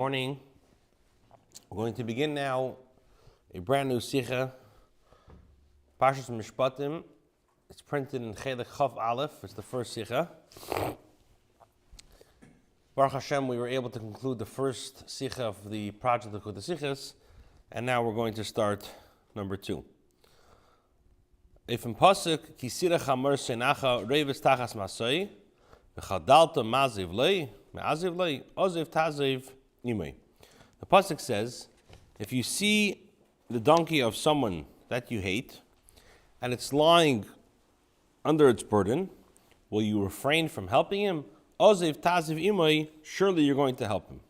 Morning. We're going to begin now a brand new Sichah, Parshas Mishpatim. It's printed in Chelek Chav Aleph. It's the first Sichah. Baruch Hashem, we were able to conclude the first Sichah of the project of Likkutei Sichos, and now we're going to start number 2. If in Pasuk, Kisira Chamor Senacha Revis Tachas Masoi, V'chadalta Maziv Lei, Me'aziv Lei, Oziv Taziv Nimei. The pasuk says, if you see the donkey of someone that you hate, and it's lying under its burden, will you refrain from helping him? Oziv taziv imay, surely you're going to help him.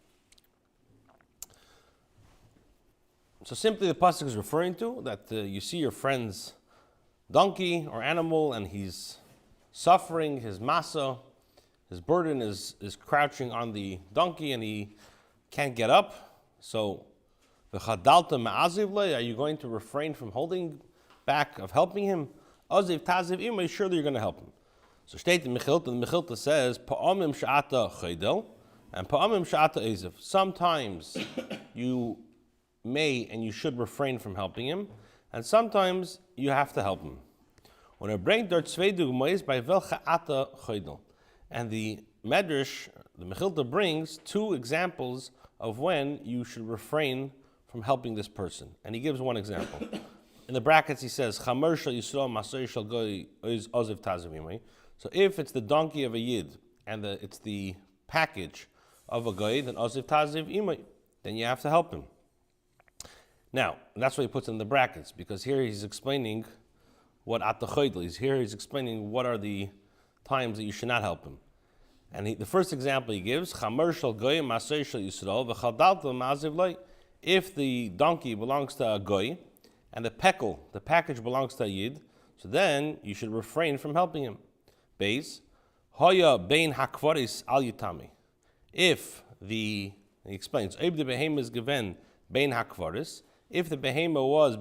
So simply the pasuk is referring to that you see your friend's donkey or animal, and he's suffering, his masa, his burden is crouching on the donkey, and he can't get up. So, v'chadalta ma'aziv lei, are you going to refrain from holding back, of helping him? Oziv taziv imay, surely you're going to help him. So, state in Mechilta, the Mechilta says, pa'amim sha'ata chaydel, and pa'amim sha'ata eziv. Sometimes you may and you should refrain from helping him, and sometimes you have to help him. When I bring dort zwei dugmois by welche ata chaydel, and the Medrash, the Mechilta brings 2 examples of when you should refrain from helping this person. And he gives one example. In the brackets he says, Chamer shel Yisrael masoi shel goy oziv taziv imay. So if it's the donkey of a Yid, and it's the package of a goy, then oziv taziv imay, then you have to help him. Now, that's what he puts in the brackets, because here he's explaining what at the choydel is. Here he's explaining what are the times that you should not help him. And the first example he gives, Chamer shel goy masoi shel Yisrael v'chadalta ma'aziv lei. If the donkey belongs to a goy, and the package belongs to a Yid, so then you should refrain from helping him. Beis, hoya bein hakvaris al yitami. If he explains, if the behema is given bein hakvaris, if the behema was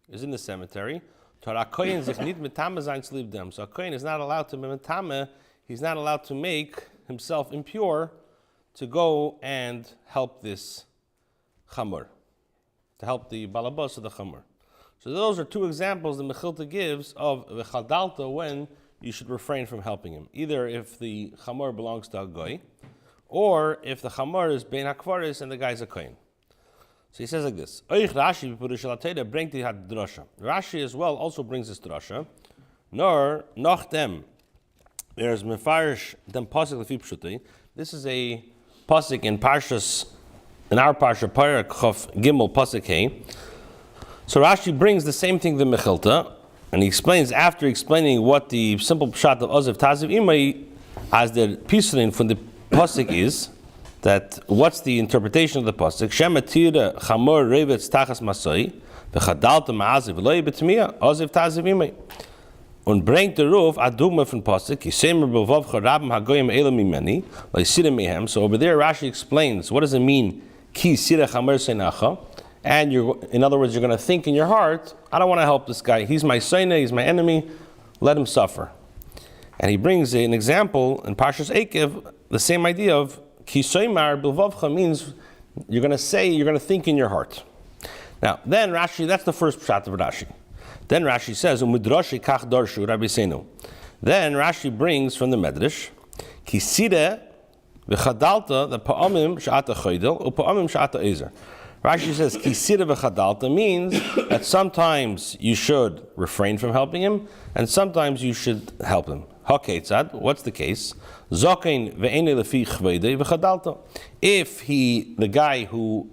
is in the cemetery, so a kohen is not allowed to be metame. He's not allowed to make himself impure to go and help this chamor, to help the balabas of the chamor. So those are 2 examples the Mechilta gives of the chadalta when you should refrain from helping him. Either if the chamor belongs to a goy, or if the chamor is bein hakvaris and the guy's a kohen. So he says like this. Rashi as well also brings this drasha. Nor noch dem. There's mefarish dem pasuk lefi pshutai. This is a pasuk in our parsha Parak Chav Gimel pasuk Hey. So Rashi brings the same thing the Mechilta, and he explains, after explaining what the simple pshat of oziv taziv imay as the pisurin from the pasuk is, that what's the interpretation of the pasuk? Shematira chamor revetz tachas masoi v'chadalta ma'aziv loi b'tmiya oziv taziv imay. Und bringt der Ruf a Dugma von Pasuk, Yisemer b'vavcha rabim hagoyim elam imeni, le'sira mehem. So over there Rashi explains, what does it mean, ki sira chamer seinacha? And in other words, you're going to think in your heart, I don't want to help this guy. He's my seina, he's my enemy, let him suffer. And he brings an example in Parshas Ekev, the same idea of ki soymar b'vavcha means you're going to think in your heart. Now, then Rashi, that's the first pshat of Rashi. Then Rashi says, "Umidrashi kach darshu Rabbi Seinu." Then Rashi brings from the Medrash, "Kisire v'chadalta the pa'amim sh'ata choydel u'pa'amim sh'ata ezer." Rashi says, "Kisire v'chadalta" means that sometimes you should refrain from helping him, and sometimes you should help him. Haketzad, what's the case? Zokein ve'ene lefi chveidei v'chadalta. If the guy who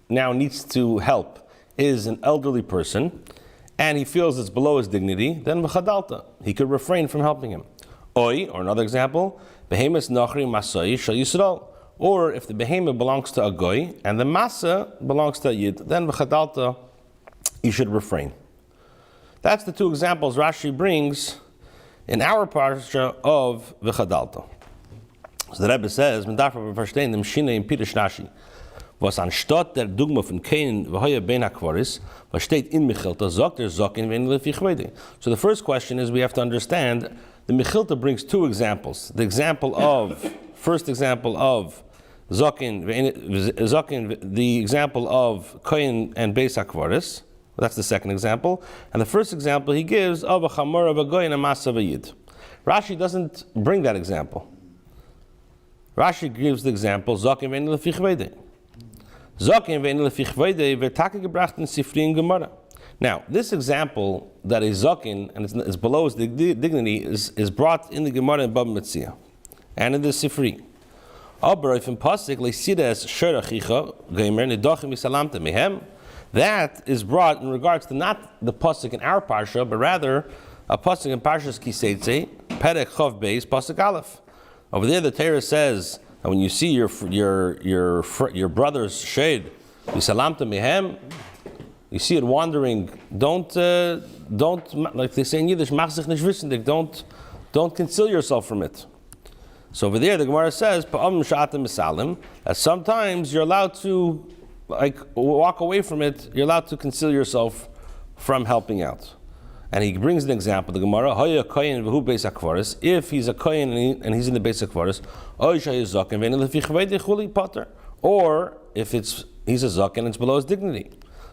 now needs to help is an elderly person, and he feels it's below his dignity, then v'chadalta, he could refrain from helping him. Or another example, behemes nachri masai shel Yisrael. Or if the behemah belongs to a goy, and the masa belongs to a yid, then v'chadalta, you should refrain. That's the 2 examples Rashi brings in our parsha of v'chadalta. So the Rebbe says, man darf aber verstehen dem Shine im Pirish Rashi, was anstatt der Dugma von Kain v'hoya bein hakvaris, was steht in Mechilta, sagt zokin ve'en lefi chveidei. So the first question is, we have to understand, the Mechilta brings 2 examples. The first example of Zokin, the example of Kohen and Beis HaKvaris. That's the second example. And the first example he gives of a Chamor of a Goy and a Masa of a Yid. Rashi doesn't bring that example. Rashi gives the example, Zokin ve'en lefi chveidei. Zokin ve'en lefi chveidei ve'take gebracht in Sifri and Gemara. Now, this example that is Zokin, and it's below his dignity, is brought in the Gemara in Bava Metzia and in the Sifri. Aber if in Pasuk, le'sida es shera chicha, geimer nidachim v'salamta mehem, that is brought in regards to not the pasuk in our parsha, but rather a pasuk in Parshas Kiseitze, Perek Chav Beis, pasuk Aleph. Over there, the Torah says that when you see your brother's shade, Yisalamta Mehem, you see it wandering. Don't like they say in Yiddish, mach sich nicht wissendig. Don't conceal yourself from it. So over there, the Gemara says, Pa'am Sha'atem Misalim, that sometimes you're allowed to walk away from it. You're allowed to conceal yourself from helping out. And he brings an example, the Gemara, Hoya Kohen v'hu Beis HaKvaris, if he's a Kohen and he's in the Beis HaKvaris, or if he's a Zokin and it's below his dignity.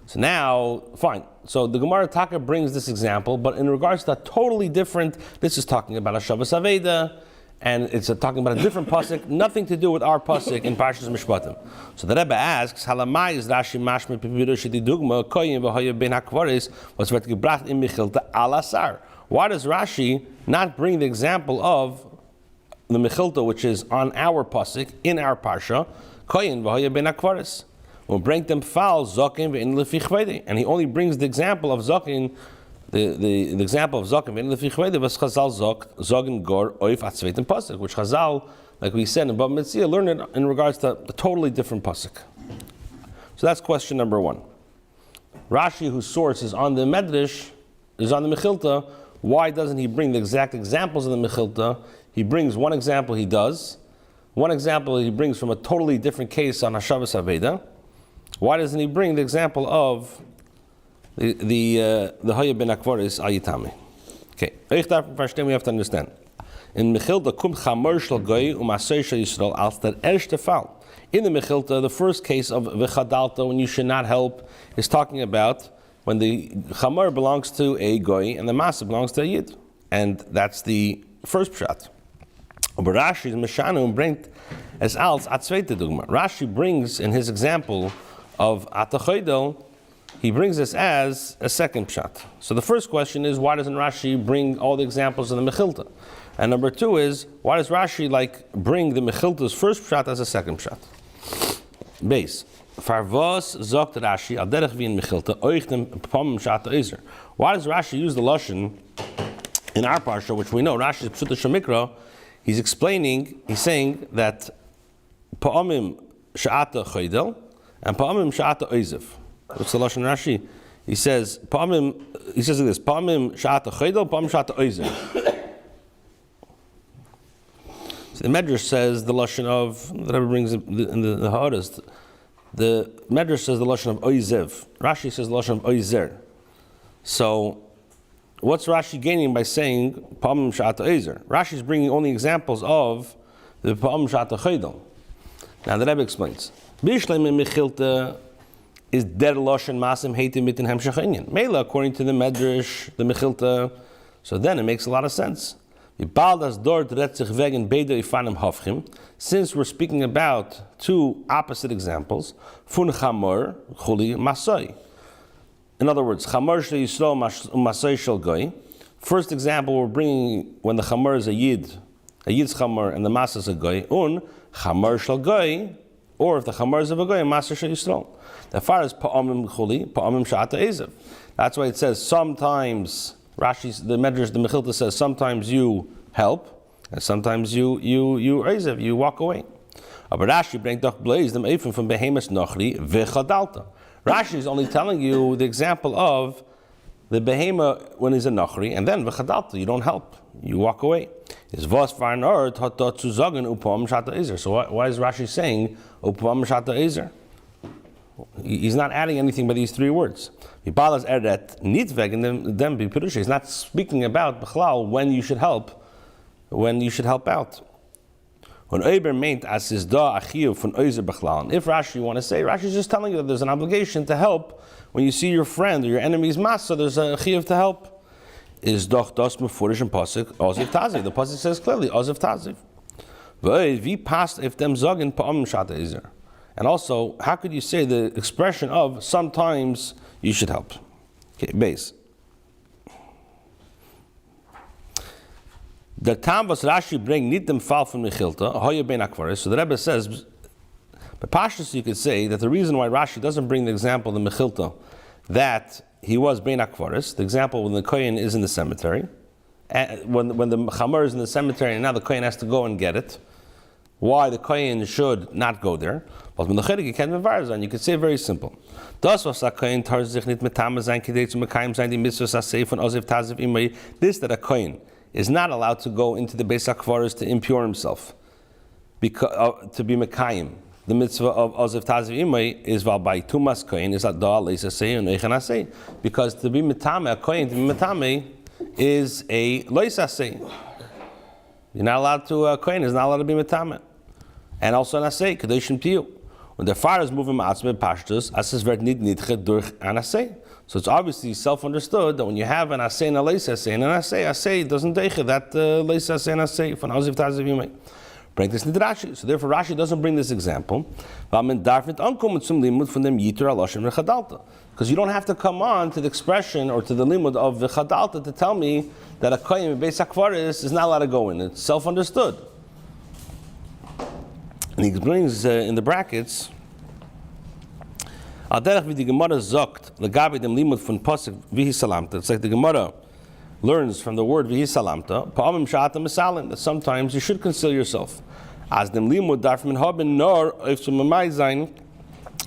So now, fine. So the Gemara Taka brings this example, but in regards to that totally different, this is talking about a Shabbos Aveda, and it's talking about a different pasuk, nothing to do with our pasuk in Parshas Mishpatim. So the Rebbe asks, Halamai is Rashi mashme pipirush di dugma koyin v'hoya ben hakvaris was vet gebracht in Mechilta alasar. Why does Rashi not bring the example of the Mechilta, which is on our pasuk in our parsha, koyin v'hoya ben hakvaris? We'll bring them fal zokin ve'in lefi chveidi, and he only brings the example of zokin. The example of Zokin in the Fichvede was Chazal Zogen Gor Oif Atzveitim Pasuk, which Chazal, like we said in Bava Metzia, learned it in regards to a totally different pasuk. So that's question number one. Rashi, whose source is on the Medrash, is on the Mechilta. Why doesn't he bring the exact examples of the Mechilta? He brings one example. He does one example. He brings from a totally different case on Hashavas Aveda. Why doesn't he bring the example of the Hoya ben Akvaris Ayitami? Okay, we have to understand. In Mechilta kum chamor shel goy u'masay shel Yisrael als der erste Fall. In the Mechilta, the first case of v'chadalta, when you should not help, is talking about when the chamor belongs to a goy and the masa belongs to a yid, and that's the first pshat. Aber Rashi is meshanu bringt as als a zweite dogma. Rashi brings in his example of atachoidel, he brings this as a second pshat. So the first question is, why doesn't Rashi bring all the examples of the Mechilta? And number two is, why does Rashi bring the Mechilta's first pshat as a second pshat? Base. Farvos zogt Rashi al derech vi in Mechilta oichtem pam pshat eiser. Why does Rashi use the lashon in our parsha, which we know Rashi is pshuta shemikra? He's saying that pa'amim sha'ata choydel and pa'amim sha'ata oizev. What's the lashon Rashi? He says this: Pa'amim sha'ata choydel, pa'amim sha'ata oizev. So the Medrash says the lashon of that Rabbi brings in the Ha'aras. The Medrash says the lashon of oizev. Rashi says the lashon of oizer. So, what's Rashi gaining by saying pa'amim sha'ata oizer? Rashi is bringing only examples of the pa'amim sha'ata choydel. Now the Rebbe explains. B'shleim mechilta is der lashon masim heitim mitin hemshach inyan. Mela, according to the Medrash, the Mechilta, so then it makes a lot of sense. Since we're speaking about two opposite examples, fun chamor chuli masoi. In other words, chamor shel Yisrael masoi shel goy. First example we're bringing when the chamor is a yid's chamor and the mas is a goy. Un chamor shel goy, or if the chamor is of a goy, mas shel Yisrael. As far as pa'amim chuli, pa'amim sha'ata ezev. That's why it says sometimes. Rashi's the Medrash, the Mechilta says sometimes you help and sometimes you ezev, you walk away. But Rashi brings doch blaze them even from behemoth nochri v'chadalta. Rashi is only telling you the example of the behemoth when he's a nochri, and then v'chadalta, you don't help, you walk away. Is vos varnor tatot zu sagen upam shata ezer. So why is Rashi saying upam shata ezer? He's not adding anything by these three words. He's not speaking about b'chlal when you should help out. When Oiber meant as is da achiyuv von oizer bechlan. If Rashi, you want to say, Rashi is just telling you that there's an obligation to help when you see your friend or your enemy's masa. There's a chiyuv to help. Is doch das mefurish and pasuk oziv taziv. The pasuk says clearly oziv taziv. We passed if them zogin pa'am shata izer. And also, how could you say the expression of sometimes you should help? Okay, base. The time was Rashi bring nit dem fall from Mechilta, hoye ben akvaris. So the Rebbe says, but Pashtus you could say that the reason why Rashi doesn't bring the example of the Mechilta, that he was ben akvaris, the example when the Kohen is in the cemetery, and when the Chamor is in the cemetery and now the Kohen has to go and get it, why the Kohen should not go there. But when the Chedek you can't be you could say very simple. Das was a Kohen tar sich nit mit Tama sein kedei zu mekayim sein die mitzvos asay von oziv taziv imay. This that a Kohen is not allowed to go into the Beis HaKvaros to impure himself, because, to be Mekayim. The mitzvah of Oziv Taziv Imay is by Tumas Kohen, is that Da'a Leis Asay and Eichan Asay. Because to be Metame, a Kohen to be Metame, is a Leis Asay. You're not allowed to, a Kohen is not allowed to be Metame. And also an Asay, Kadeshim Tiyu. When the fire is moving Ma'atzme Pashtus, Asas Vert Nid Nidche Durch an Asay. So it's obviously self-understood that when you have an asay and a leis asay, and an asay doesn't deiche that leis asay and asay from oziv taziv yimei. Bring this nid Rashi. So therefore Rashi doesn't bring this example. Because you don't have to come on to the expression or to the limud of the chadalta to tell me that a kohen beis hakvaris is not allowed to go in. It's self-understood. And he brings in the brackets, it's like the Gemara learns from the word vihi salamta that sometimes you should conceal yourself. As dem limud darf man haben nor auf zum mai sein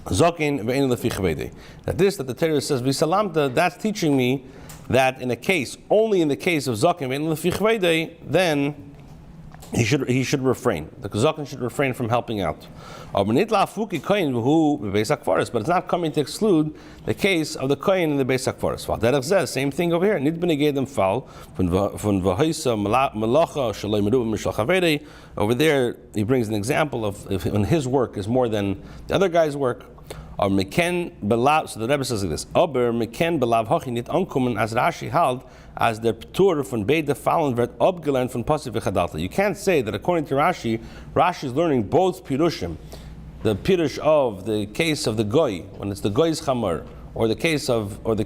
zokin ve'en lefi chvede. That the Torah says vihi salamta, that's teaching me that in a case, only in the case of zokin ve'en lefi chvede, then he should refrain. The Zaken should refrain from helping out. But it's not coming to exclude the case of the Kohen in the Beis HaKvaros. Same thing over here. Over there, he brings an example of if when his work is more than the other guy's work. So the Rebbe says like this: Aber meken belav hochi nit ankommen as Rashi held as der Ptur von beide Fallen wird abgelernt von Pasuk v'chadalta. You can't say that according to Rashi, Rashi is learning both pirushim, the pirush of the case of the goy when it's the goy's chamor, or the case of when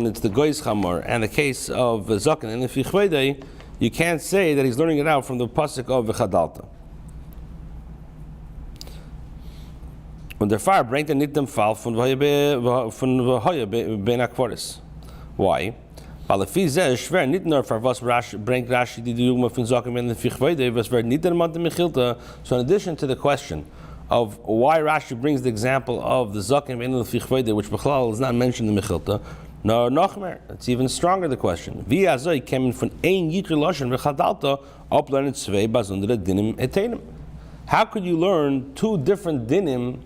it's the goy's chamor, and the case of zaken and the fichvedei. You can't say that he's learning it out from the Pasuk of v'chadalta. Und der Fahrer bringt nicht den Fall von Hoye ben Akvaris. Why? Weil der Fies ist schwer, nicht nur für was bringt Rashi die Dugma von Zaken in the Fichvede, was wird nicht der Mann der Mechilta. So in addition to the question of why Rashi brings the example of the Zaken in the Fichvede, which Bechlal is not mentioned in the Mechilta, no, noch mehr. It's even stronger, the question. Wie azoi kämen von ein Yitri Loshen v'chadalta ablernen zwei besondere Dinim etenim. How could you learn two different dinim,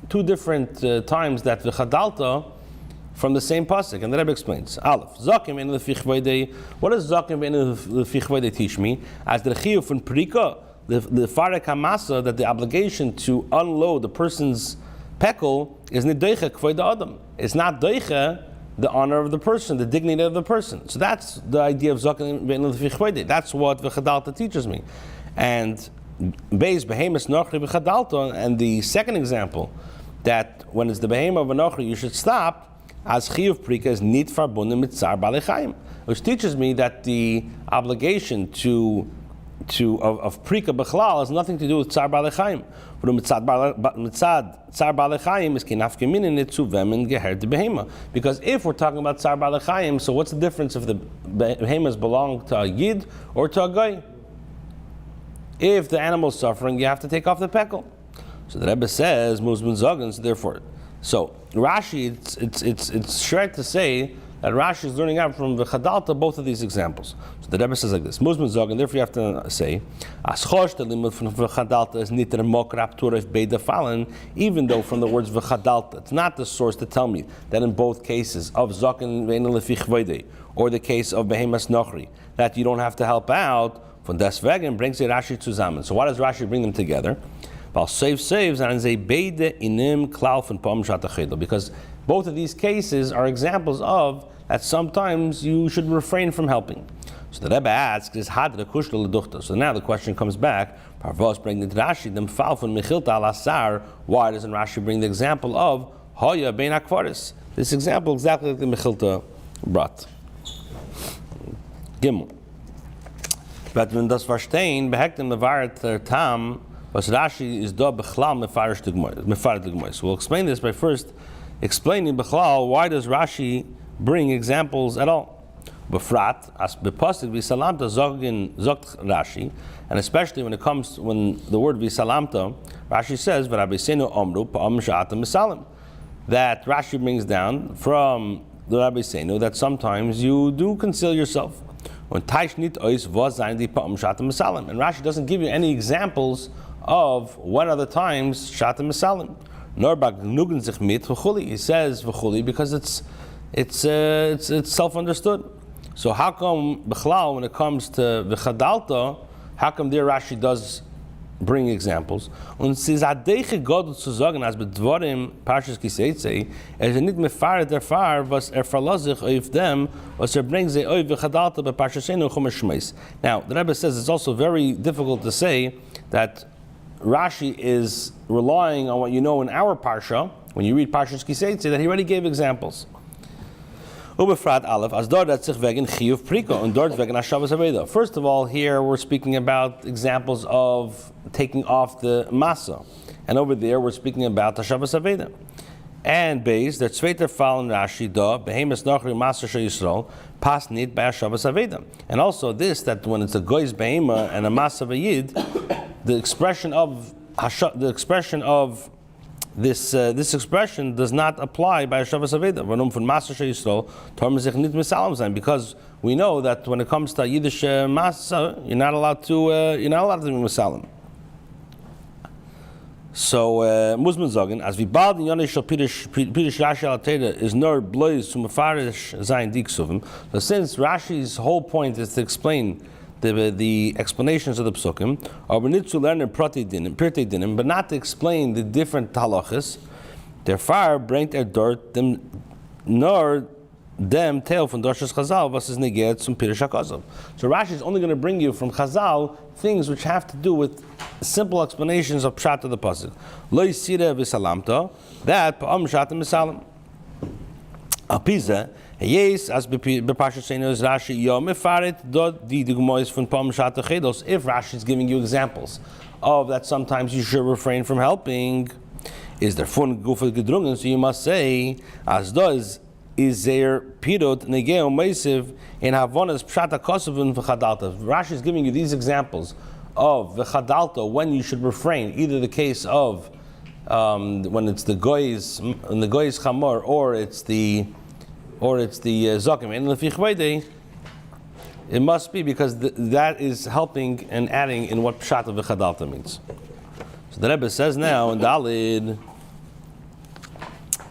two different times that the chadalta from the same pasuk? And the Rebbe explains. Aleph, Zakim in the Fichvede. What does Zakim in the Fichvede teach me? As the chiyuv from Perika, the farek hamasa, that the obligation to unload the person's pekel is nideicha kvoid adam. It's not deicha the honor of the person, the dignity of the person. So that's the idea of Zakim in the Fichvede. That's what the chadalta teaches me. And Beis behemoth nochri v'chadalta, and the second example, that when it's the behemoth of a nochri, you should stop, as chiyuv prika is nit farbunden mit tzar balei chayim, which teaches me that the obligation of prika b'chlal has nothing to do with tzar balei chayim. Mitzad tzar balei chayim is kinafke minin zu vemen geher de behemoth. Because if we're talking about tzar balei chayim, so what's the difference if the behemoths belong to a yid or to a goy? If the animal is suffering, you have to take off the pekel. So the Rebbe says, Muzman Zogan, so therefore. So Rashi, it's sure to say that Rashi is learning out from the Chadalta both of these examples. So the Rebbe says like this, Muzman Zogan, therefore you have to say, Aschosh the limud from Chadalta is niter mokrap turef beida fallen, even though from the words V'chadalta, it's not the source to tell me that in both cases of Zogan ve'en lefich v'idei, or the case of Behemas Nochri, that you don't have to help out. Von deswegen brings Rashi zusammen. So why does Rashi bring them together? Because both of these cases are examples of that sometimes you should refrain from helping. So the Rebbe asks, is had the kushla leduchta. So now the question comes back, Parvos bring the Rashi, them fall from Mechilta al Asar. Why doesn't Rashi bring the example of Hoya bein akvaris? This example exactly like the Mechilta brought. Gimel. But when das verstehen, behektem levaret der Tam, was Rashi is da bechlal mefarish degmois. We'll explain this by first explaining bechlal, why does Rashi bring examples at all? Befrat, as bepasik v'salamta zogt Rashi, and especially when the word v'salamta, Rashi says, Rabbi Senu omru pa'am sha'atam misalim, that Rashi brings down from the Rabbi Senu that sometimes you do conceal yourself. And Rashi doesn't give you any examples of what other times shatam misalim. He says v'chuli because it's self-understood. So how come b'chlal when it comes to v'chadalta, how come there Rashi does bring examples? Und sie zadeiche Gott zu sagen, als bedvorim Parshas Kiseitze, nicht mefaret erfahr, was verlasich auf dem, was brings auf v'chadalta bei Parshasenu chumash Shmeis. Now, the Rebbe says it's also very difficult to say that Rashi is relying on what you know in our Parsha, when you read Parshas Kiseitze, that he already gave examples. First of all, here we're speaking about examples of taking off the masa, and over there we're speaking about Hashavas Aveda. And base that zweiter Fall in Rashi da behemes nachri masa shel Yisrael pas nit by Hashavas Aveda. And also this, that when it's a goy's behema and a masa v'yid, the expression this expression does not apply by Hashavas Aveda. Because we know that when it comes to Yiddish Masa, you're not allowed to be Misalim. So Muslim sagen, as we bald in Yonish Pirish Rashi al Teda is nor blois to Mefarish Zayin Diksuvim. So since Rashi's whole point is to explain the explanations of the psukim, or we need to learn in Pirtei Dinim, but not to explain the different halachas. Therefore, bring their dirt them nor them tale from Doshas Chazal versus Neget some Pirish HaKazav. So Rashi is only going to bring you from Chazal things which have to do with simple explanations of Pshat of the pasuk. Lo yisira v'salamta, that pa'am Pshat misalam. Apiza. Yes, as bepashasenu is Rashi yom mefaret dot di dugmois from pam shat chedos. If Rashi is giving you examples of that, sometimes you should refrain from helping. Is there fun gufel gedrungen? So you must say as does is there pirot negeo meisiv in havonas pshata kosovun v'chadalta. Rashi is giving you these examples of v'chadalta when you should refrain. Either the case of when it's the goy's chamor, or it's the Zokim. And it must be because that is helping and adding in what Pshat of V'chadalta means. So the Rebbe says now in Dalid,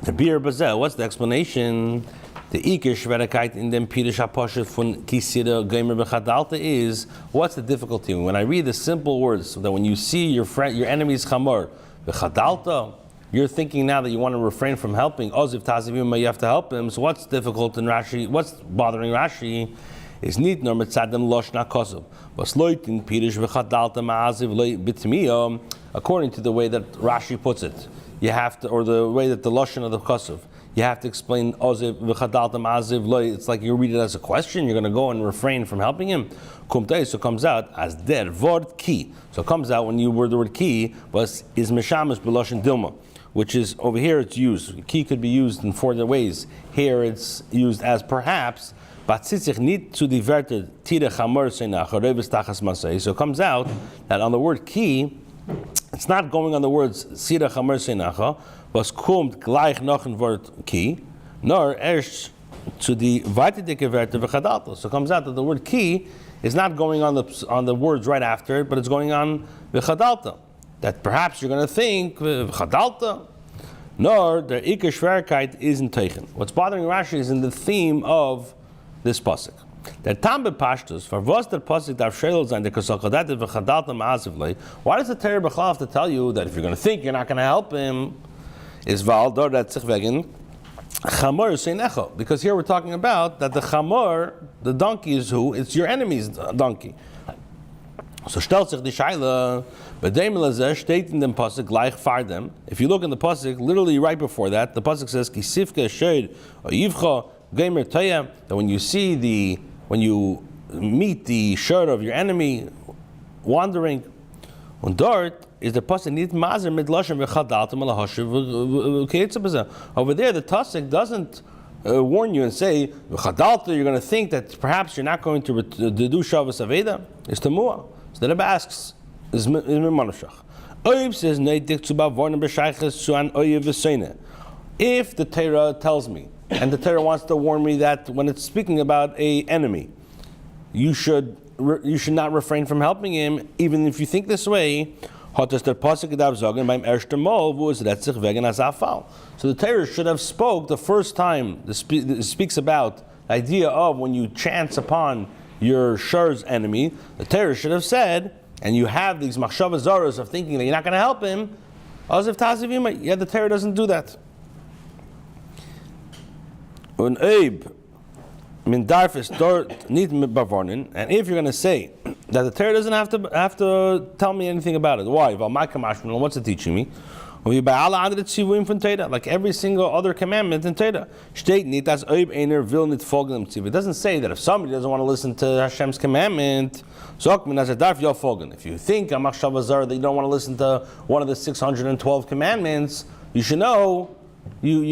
the Bir Bazel, what's the explanation? The Iker Shverakait in dem Pirish HaPoshet von Kisira Geimer V'chadalta is, what's the difficulty? When I read the simple words, so that when you see your enemy's chamor, V'chadalta, you're thinking now that you want to refrain from helping. Oziv Tazivim, you have to help him. So what's difficult in Rashi? What's bothering Rashi is nit nor mitzadem loshna kosov. Was loitin pirish v'chadalta ma'aziv bitmiya. According to the way that Rashi puts it, you have to, or the way that the loshon of the kosov, you have to explain oziv v'chadalta ma'aziv loy. It's like you read it as a question. You're going to go and refrain from helping him. Kumtei, so it comes out as der vord ki. So it comes out when you word the word ki was is mishamish b'loshon dilma, which is over here it's used. Ki could be used in 4 ways. Here it's used as perhaps, but tzitzich nit zu diverted tira chamor seinach reves tachas masei. So it comes out that on the word ki, it's not going on the words tira chamor seinacha, was kommt gleich noch ein Wort ki, nor erst zu die weiterdicke Werte v'chadalta. So it comes out that the word ki is not going on the words right after it, but it's going on v'chadalta. That perhaps you're going to think chadalta, nor der Iker Schwerkeit isn't taken. What's bothering Rashi is in the theme of this pasuk. Der Tam bepashtus, for was der Pasuk darf shel sein, der kasakadat v'chadalta ma'azivlei. Why does the Torah B'chal have to tell you that if you're going to think you're not going to help him, is val dor dat sich wegen chamor seinecho? Because here we're talking about that the chamor, the donkey, is who? It's your enemy's donkey. So stellt sich die Shaila, b'deim lezeh steht in dem Pasuk gleich far them. If you look in the Pasuk, literally right before that, the Pasuk says kisifka shed oyivcha gamer taya. That when you meet the shirt of your enemy wandering, und dort is the pasuk nit mazer mit lashon v'chadaltem ala hashiv v'keitzah. Over there, the pasuk doesn't warn you and say v'chadalta. You're going to think that perhaps you're not going to do shavas aveda. It's temuah. So the Rabbi asks, is mimanushach. Oyev says neidik tzuba vornim b'shayches suan oyev v'seine. If the Torah tells me, and the Torah wants to warn me that when it's speaking about a enemy, you should not refrain from helping him, even if you think this way. So the Torah should have spoke the first time it speaks about the idea of when you chance upon your shur's enemy. The Torah should have said, and you have these machshava zaros of thinking that you're not going to help him, as if tazivim. Yeah, the Torah doesn't do that. And if you're going to say that the Torah doesn't have to tell me anything about it, why? What's it teaching me? Like every single other commandment in Torah. It doesn't say that if somebody doesn't want to listen to Hashem's commandment, if you think that you don't want to listen to one of the 612 commandments, you should know you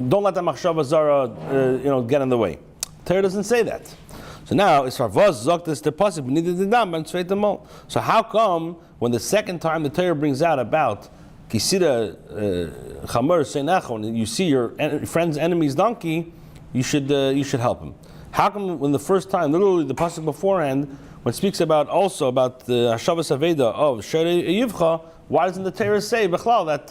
don't let the machshava zara get in the way. Torah doesn't say that. So now it's farvaz zoktis the pasuk needed the dam and straight them all. So how come when the second time the Torah brings out about kisida chamor seinecho, and you see your friend's enemy's donkey, you should help him? How come when the first time, literally the pasuk beforehand, when it speaks about also about the hashavas aveda of sherei yivcha, why doesn't the Torah say b'chlal that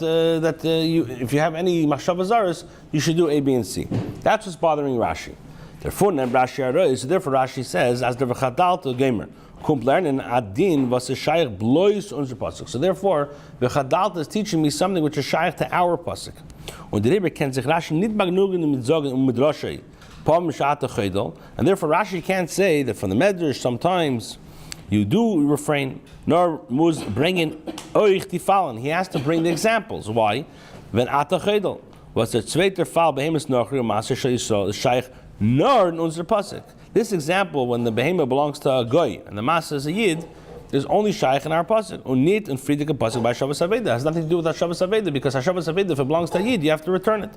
if you have any machshava zaros, you should do A, B, and C? That's what's bothering Rashi. Therefore, Rashi says, as the v'chadalta gamer, kum lernen adin was a shayach blois unser pasuk. So therefore, v'chadalta is teaching me something which is shayach to our pasuk. Und the Rebbe kennt sich Rashi nit magnugen mit zogen midrashay pam shat chedel, and therefore Rashi can't say that from the medrash sometimes you do refrain, nor muz bringing oich tifalen. He has to bring the examples. Why? When ata chedel was the zweiter fall behemoth nachri maser shayisol shaykh nor in unser pasuk. This example, when the behemoth belongs to a goy and the maser is a yid, is only shaykh in our pasuk. Unit and friedike pasuk by Shabbos Aveda has nothing to do with Shabbos Aveda, because Shabbos Aveda, if it belongs to a yid, you have to return it.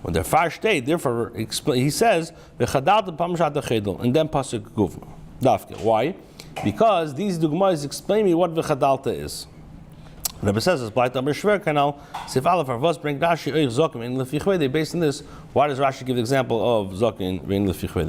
When the far state, therefore, he says v'chadalta pam shat chedel, and then pasuk guf dafke. Why? Because these dugmas explain me what v'chadalta is. Rabbi says, "It's blight number shver kanal sif aleph arvos bring Rashi oich zokim in lefichvede." Based on this, why does Rashi give the example of zokim in lefichvede?